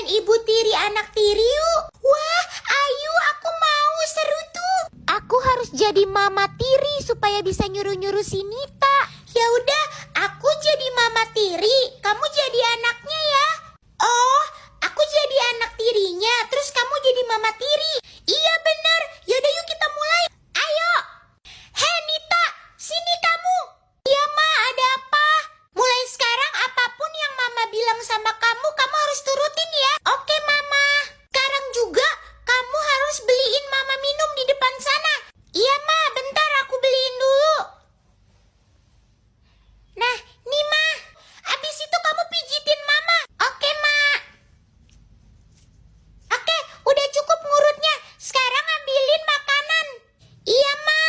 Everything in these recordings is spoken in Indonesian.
main ibu tiri anak tiri yuk. Wah, ayo aku mau, seru tuh. Aku harus jadi mama tiri supaya bisa nyuruh-nyuruh si Nita. Ya udah, aku jadi mama tiri, kamu jadi anaknya ya. Oh, aku jadi anak tirinya, terus kamu jadi mama tiri. Iya bener, yaudah yuk kita mulai. Ayo. Hei Nita, sini kamu. Iya Ma, ada apa? Mulai sekarang apapun yang Mama bilang sama kamu, kamu harus turutin ya. Oke Mama. Sekarang juga kamu harus beliin Mama minum di depan sana. Iya Ma, bentar aku beliin dulu. Nah, nih Ma. Abis itu kamu pijitin Mama. Oke Ma. Oke, udah cukup ngurutnya. Sekarang ambilin makanan. Iya Ma.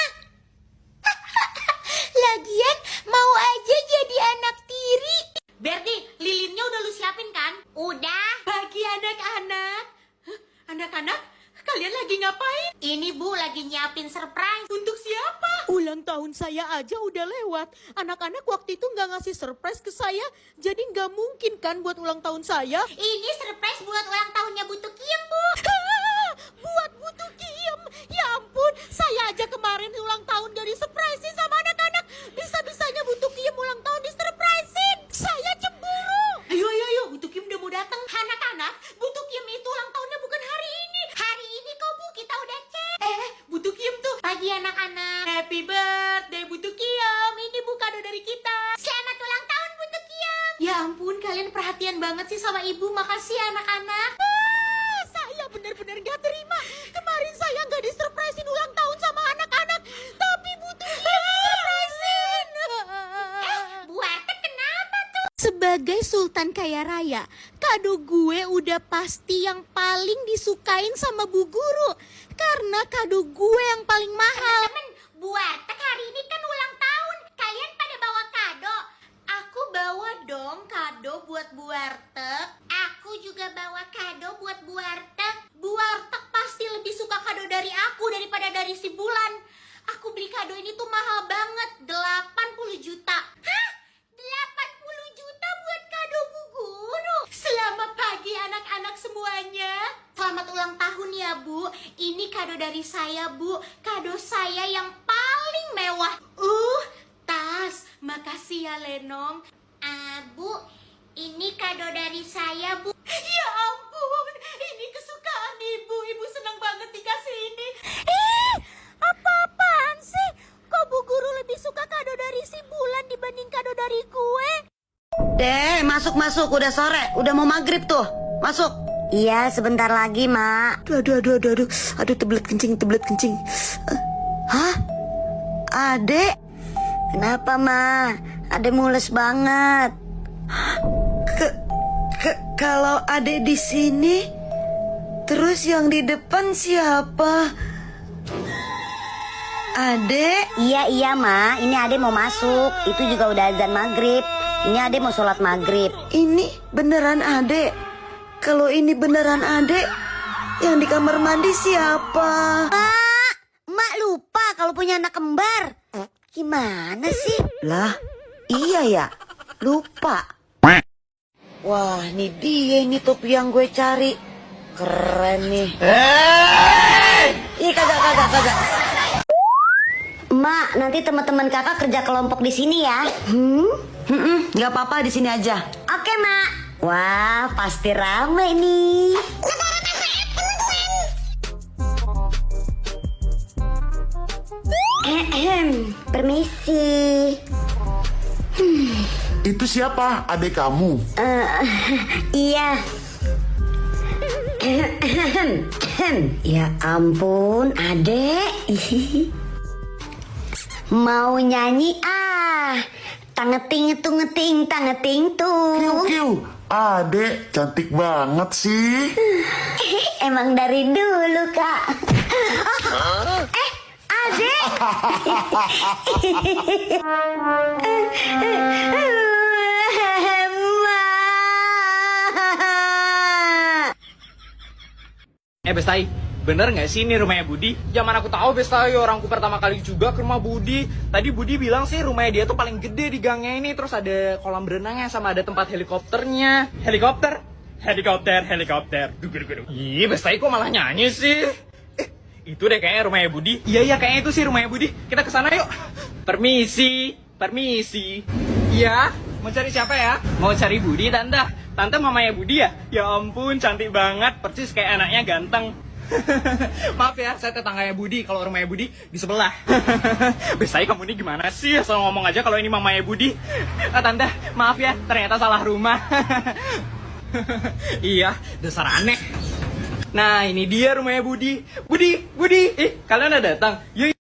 Lagian mau aja jadi anak tiri. Berdi, lilinnya udah lu siapin kan? Udah. Bagi anak-anak. Hah, anak-anak, kalian lagi ngapain? Ini Bu lagi nyiapin surprise. Untuk siapa? Ulang tahun saya aja udah lewat. Anak-anak waktu itu nggak ngasih surprise ke saya, jadi nggak mungkin kan buat ulang tahun saya. Ini surprise buat ulang tahunnya Bu Tukiem Bu. Buat butuh Kiem. Ya ampun, saya aja kemarin ulang tahun dari surprisein sama anak-anak. Bisa-bisanya butuh Kiem ulang tahun di surprisein. Saya cemburu. Ayo, Bu Tukim udah mau datang. Anak-anak, Bu Tukiem itu ulang tahunnya bukan hari ini. Hari ini kok Bu, kita udah cek. Bu Tukim tuh. Pagi anak-anak. Happy birthday Bu Tukiem. Ini Bu kado dari kita. Selamat ulang tahun Bu Tukiem. Ya ampun, kalian perhatian banget sih sama ibu. Makasih ya anak-anak. Saya benar-benar nggak terima. Kemarin saya nggak disurprisein ulang tahun sama anak-anak, tapi butuh Kiem disurprisein. Bu Arte kenapa tuh? Sebagai Sultan Kaya Raya, kado gue udah pasti yang paling disukain sama Bu Guru. Karena kado gue yang paling mahal. Temen, Bu Arte hari ini kan ulang tahun. Kalian pada bawa kado. Aku bawa dong kado buat Bu Warteg. Aku juga bawa kado buat Bu Warteg. Bu Warteg pasti lebih suka kado dari aku daripada dari si Bulan. Aku beli kado ini tuh mahal banget, 80 juta. Hah? 80 juta buat kado Bu Guru? Selamat pagi anak-anak semuanya. Selamat ulang tahun ya Bu. Ini kado dari saya Bu. Kado saya yang paling mewah. Tas. Makasih ya Lenong. Bu, ini kado dari saya Bu. Ya ampun, ini kesukaan ibu. Ibu senang banget dikasih ini. Apa-apaan sih? Kok Bu Guru lebih suka kado dari si Bulan dibanding kado dari gue? Deh, masuk. Udah sore. Udah mau maghrib tuh. Masuk. Iya, sebentar lagi, Mak. Aduh. Aduh, tebelet kencing. Hah? Adek? Kenapa, Ma? Adek mules banget. Kalau adek di sini, terus yang di depan siapa? Adek? Iya, Ma. Ini adek mau masuk. Itu juga udah azan maghrib. Ini adek mau sholat maghrib. Ini beneran adek? Kalau ini beneran adek, yang di kamar mandi siapa? Mak lupa kalau punya anak kembar. Gimana sih? Lah, iya ya, lupa. Wah, ini dia ini topi yang gue cari. Keren nih. Ih, kagak. Mak, nanti teman-teman kakak kerja kelompok di sini ya. Nggak apa-apa, di sini aja. Oke, Mak. Wah, pasti rame nih. Permisi. Itu siapa? Adik kamu? Iya. Ya ampun, adek. Mau nyanyi tangeting tuh. Kiu, adek cantik banget sih. Emang dari dulu, Kak. Adek. Bestai, bener nggak sih ini rumahnya Budi? Zaman aku tahu Bestai, orangku pertama kali juga ke rumah Budi. Tadi Budi bilang sih rumahnya dia tuh paling gede di gangnya ini. Terus ada kolam berenangnya sama ada tempat helikopternya. Helikopter? Helikopter, helikopter. Ih, Bestai kok malah nyanyi sih? Itu deh kayaknya rumahnya Budi. Iya, kayaknya itu sih rumahnya Budi. Kita kesana yuk. Permisi, permisi. Iya, mau cari siapa ya? Mau cari Budi, Tante. Tante mamanya Budi ya? Ya ampun, cantik banget. Persis kayak anaknya ganteng. Maaf ya, saya tetangganya Budi. Kalau rumahnya Budi di sebelah. Bestai kamu ini gimana sih? Asal ngomong aja kalau ini mamanya Budi. Tante, maaf ya, ternyata salah rumah. Iya, dasar aneh. Nah, ini dia rumahnya Budi. Budi. Kalian udah datang? Yuk.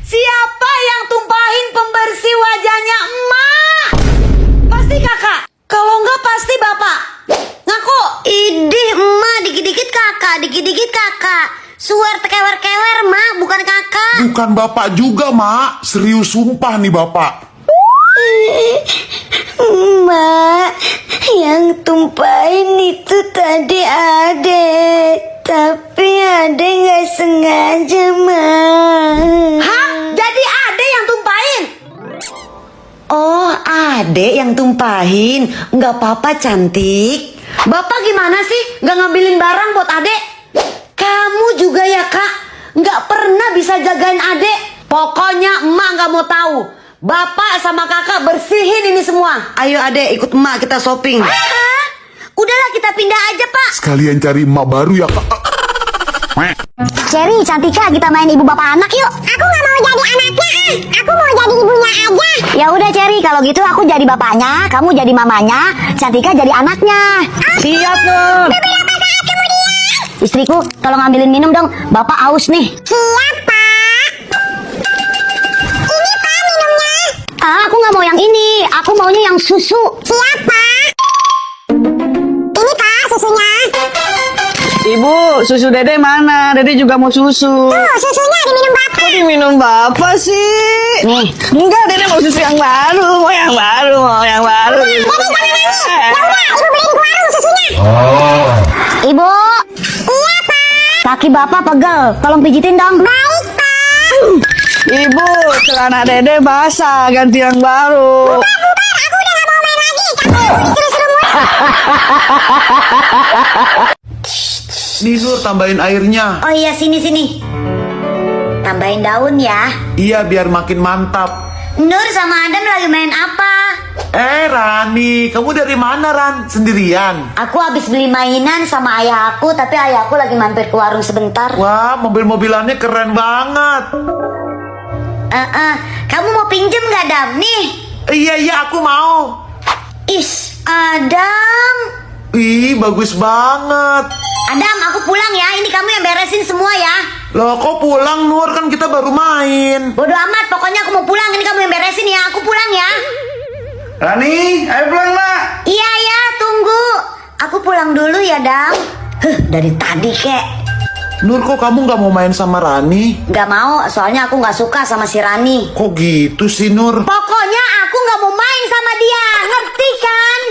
Siapa yang tumpahin pembersih wajahnya emak? Pasti kakak. Kalau enggak pasti bapak. Ngaku. Idih emak, dikit-dikit kakak. Suar kewer-kewer mak, bukan kakak. Bukan bapak juga, Mak. Serius sumpah nih bapak. Mak, yang tumpahin itu tadi Ade. Tapi Ade gak sengaja, Mak. Hah? Jadi Ade yang tumpahin? Oh, Ade yang tumpahin. Gak apa-apa, cantik. Bapak gimana sih? Gak ngambilin barang buat Ade? Kamu juga ya, Kak? Gak pernah bisa jagain Ade. Pokoknya emak gak mau tahu. Bapak sama kakak bersihin ini semua. Ayo Ade, ikut emak kita shopping. Hah? Udahlah kita pindah aja, Pak. Sekalian cari emak baru ya, Kak. Cherry, Cantika, kita main ibu bapak anak yuk. Aku nggak mau jadi anaknya, aku mau jadi ibunya aja. Ya udah Cherry, kalau gitu aku jadi bapaknya, kamu jadi mamanya, Cantika jadi anaknya. Siap, Nur. Beberapa saat kemudian. Istriku, tolong ambilin minum dong, bapak aus nih. Siap, Pak. Ini Pak minumnya. Aku nggak mau yang ini, aku maunya yang susu. Siap, Pak. Ini Pak susunya. Ibu, susu Dede mana? Dede juga mau susu. Tuh, susunya diminum Bapak. Kok diminum Bapak sih? Nih. Enggak, Dede mau susu yang baru. Mau yang baru. Dede jangan nangis. Ya udah, Ibu beliin ke warung susunya. Ibu. Iya, Pak. Kaki Bapak pegel, tolong pijitin dong. Baik, Pak. Ibu, celana Dede basah. Ganti yang baru. Bubar, aku udah gak mau main lagi. Capek disuruh-suruh mulu. Nih Nur, tambahin airnya. Oh iya, sini. Tambahin daun ya. Iya, biar makin mantap. Nur sama Adam lagi main apa? Rani, kamu dari mana, Ran? Sendirian? Aku habis beli mainan sama ayah aku, tapi ayah aku lagi mampir ke warung sebentar. Wah, mobil-mobilannya keren banget. Kamu mau pinjem gak, Dam? Nih. Iya, aku mau. Ish, Adam. Ih, bagus banget. Adam, aku pulang ya. Ini kamu yang beresin semua ya. Loh, kok pulang, Nur? Kan kita baru main. Bodoh amat, pokoknya aku mau pulang. Ini kamu yang beresin ya. Aku pulang ya. Rani, ayo pulang, Nak. Iya ya, tunggu. Aku pulang dulu ya, Dam. Dari tadi kek. Nur, kok kamu gak mau main sama Rani? Gak mau, soalnya aku gak suka sama si Rani. Kok gitu sih, Nur? Pokoknya aku gak mau main sama dia. Ngerti kan?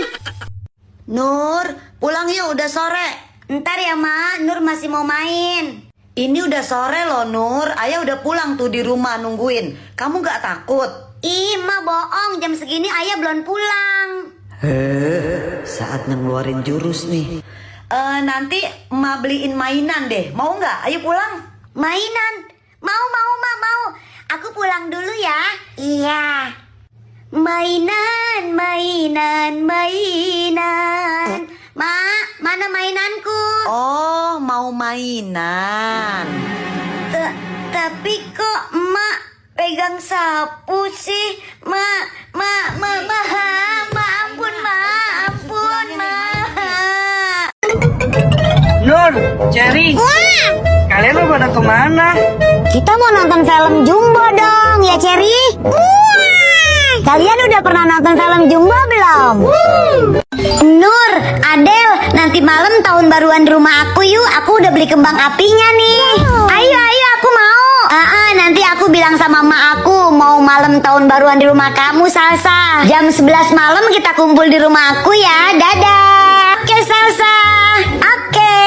Nur, pulang yuk, udah sore. Ntar ya, Ma, Nur masih mau main. Ini udah sore loh, Nur. Ayah udah pulang tuh di rumah nungguin. Kamu gak takut? Ih, Ma bohong. Jam segini ayah belum pulang. Saatnya ngeluarin jurus nih. Nanti Ma beliin mainan deh. Mau nggak? Ayo pulang. Mainan? Mau, Ma, mau. Aku pulang dulu ya. Iya. Mainan. Ma, mana mainanku? Oh, mau mainan. Tapi kok Emak pegang sapu sih? Ampun, Ma. Nur, Cherry. Kalian mau pada kemana? Kita mau nonton film Jumbo dong, ya Cherry? Kalian udah pernah nonton film Jumbo belum? Nur, Adel, nanti malam tahun baruan di rumah aku yuk. Aku udah beli kembang apinya nih. Ayo, aku mau. Nanti aku bilang sama emak aku mau malam tahun baruan di rumah kamu, Salsa. Jam 11 malam kita kumpul di rumah aku ya. Dadah. Oke, Salsa. Oke.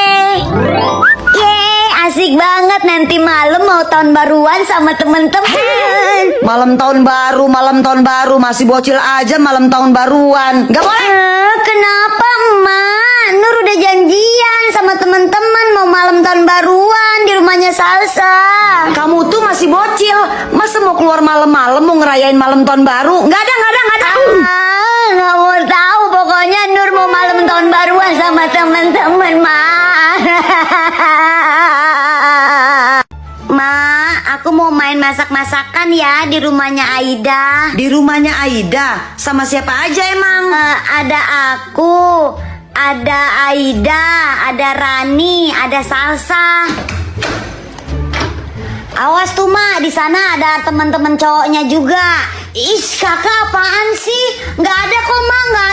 Yeay, asik banget nanti malam mau tahun baruan sama temen-temen. Malam tahun baru masih bocil aja malam tahun baruan. Gak boleh. Kenapa emak? Nur udah janjian sama temen-temen mau malam tahun baruan di rumahnya Salsa. Kamu tuh masih bocil. Masa mau keluar malam-malam mau ngerayain malam tahun baru? Gak ada. Nggak mau tahu, pokoknya Nur mau malam tahun baruan sama temen-temen, Ma. Ma, aku mau main masak-masakan ya di rumahnya Aida. Di rumahnya Aida sama siapa aja emang? Ada aku, ada Aida, ada Rani, ada Salsa. Awas tuh Ma, di sana ada teman-teman cowoknya juga. Ih, kakak apaan sih? Nggak ada kok Ma, nggak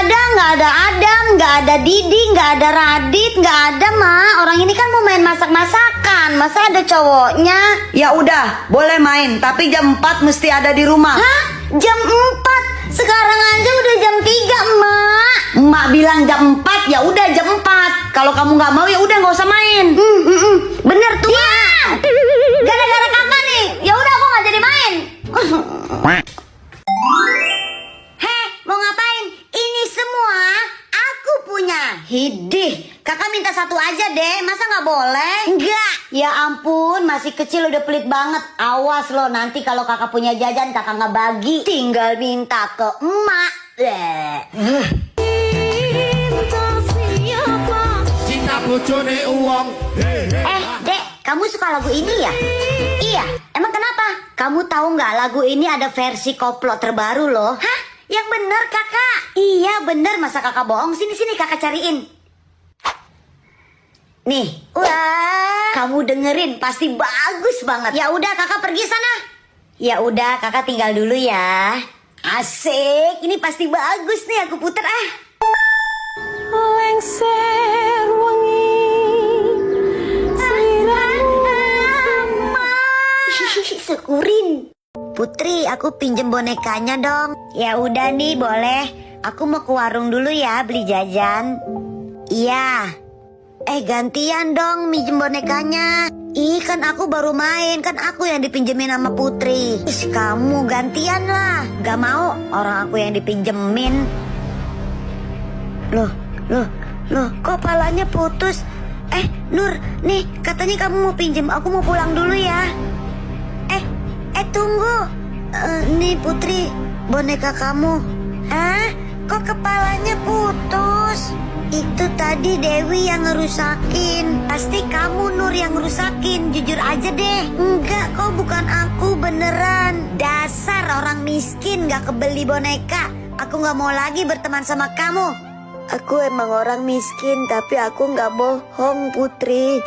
ada Adam, nggak ada Didi, nggak ada Radit, nggak ada Ma. Orang ini kan mau main masak-masakan, masa ada cowoknya? Ya udah, boleh main, tapi jam 4 mesti ada di rumah. Hah? Jam 4? Sekarang aja udah jam 3, Mak. Emak bilang jam 4, ya udah jam 4. Kalau kamu nggak mau ya udah nggak usah main. Bener tuh, Mak. Gara-gara kakak nih, ya udah aku nggak jadi main. Heh, mau ngapain? Ini semua aku punya. Hidih, kakak minta satu aja deh, masa nggak boleh? Enggak. Ya ampun, masih kecil udah pelit banget. Awas loh, nanti kalau kakak punya jajan kakak nggak bagi, tinggal minta ke emak. Dek, kamu suka lagu ini ya? Iya, emang kenapa? Kamu tahu nggak lagu ini ada versi koplo terbaru loh? Hah? Yang bener kakak? Iya bener, masa kakak bohong? Sini kakak cariin. Nih, wah, kamu dengerin pasti bagus banget. Ya udah kakak pergi sana. Ya udah kakak tinggal dulu ya. Asik, ini pasti bagus nih, aku puter ah. Lengser wangi Syukurin. Putri, aku pinjem bonekanya dong. Ya udah nih, boleh. Aku mau ke warung dulu ya, beli jajan. Iya. Gantian dong minjem bonekanya. Ih, kan aku baru main, kan aku yang dipinjemin sama Putri. Ih, kamu gantian lah. Gak mau, orang aku yang dipinjemin. Loh, kok palanya putus? Nur, nih katanya kamu mau pinjem, aku mau pulang dulu ya. Tunggu. Nih Putri, boneka kamu. Hah? Kok kepalanya putus? Itu tadi Dewi yang ngerusakin. Pasti kamu Nur yang ngerusakin, jujur aja deh. Enggak kok, bukan aku beneran. Dasar orang miskin gak kebeli boneka. Aku gak mau lagi berteman sama kamu. Aku emang orang miskin, tapi aku gak bohong Putri.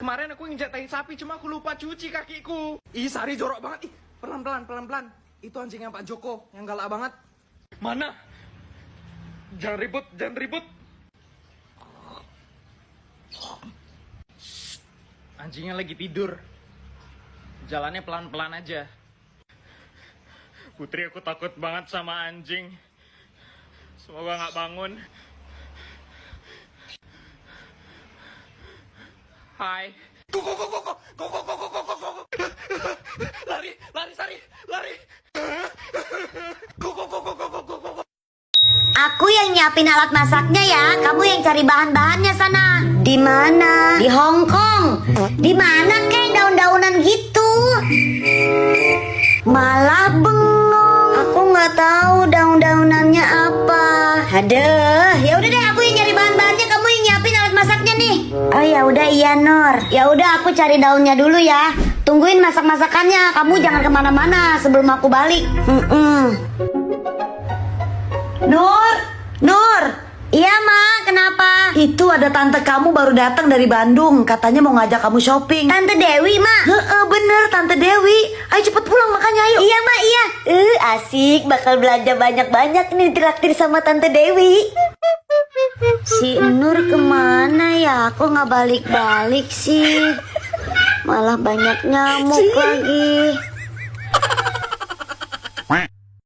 Kemarin aku ngejatain sapi, cuma aku lupa cuci kakiku. Ih, Sari jorok banget. Ih, pelan-pelan. Itu anjingnya Pak Joko, yang galak banget. Mana? Jangan ribut. Anjingnya lagi tidur. Jalannya pelan-pelan aja. Putri, aku takut banget sama anjing. Semoga nggak bangun. Hai. Go. Lari, Sari, lari. Go. Aku yang nyiapin alat masaknya ya, kamu yang cari bahan-bahannya sana. Di mana? Di Hong Kong. Di mana kek daun-daunan gitu? Malah bengong. Aku nggak tahu daun-daunannya apa. Aduh, ya udah deh, aku yang nyari bahan-bahannya, kamu yang nyiapin alat masaknya nih. Oh ya udah, iya Nur. Ya udah, aku cari daunnya dulu ya. Tungguin masak-masakannya. Kamu jangan kemana-mana sebelum aku balik. Nur. Iya Ma, kenapa? Itu ada tante kamu baru datang dari Bandung, katanya mau ngajak kamu shopping. Tante Dewi Ma. Bener, Tante Dewi. Ayo cepet pulang makanya, ayo. Iya Ma, iya. Asik, bakal belanja banyak-banyak nih ditraktir sama Tante Dewi. Si Nur kemana ya? Kok nggak balik-balik sih? Malah banyak nyamuk lagi.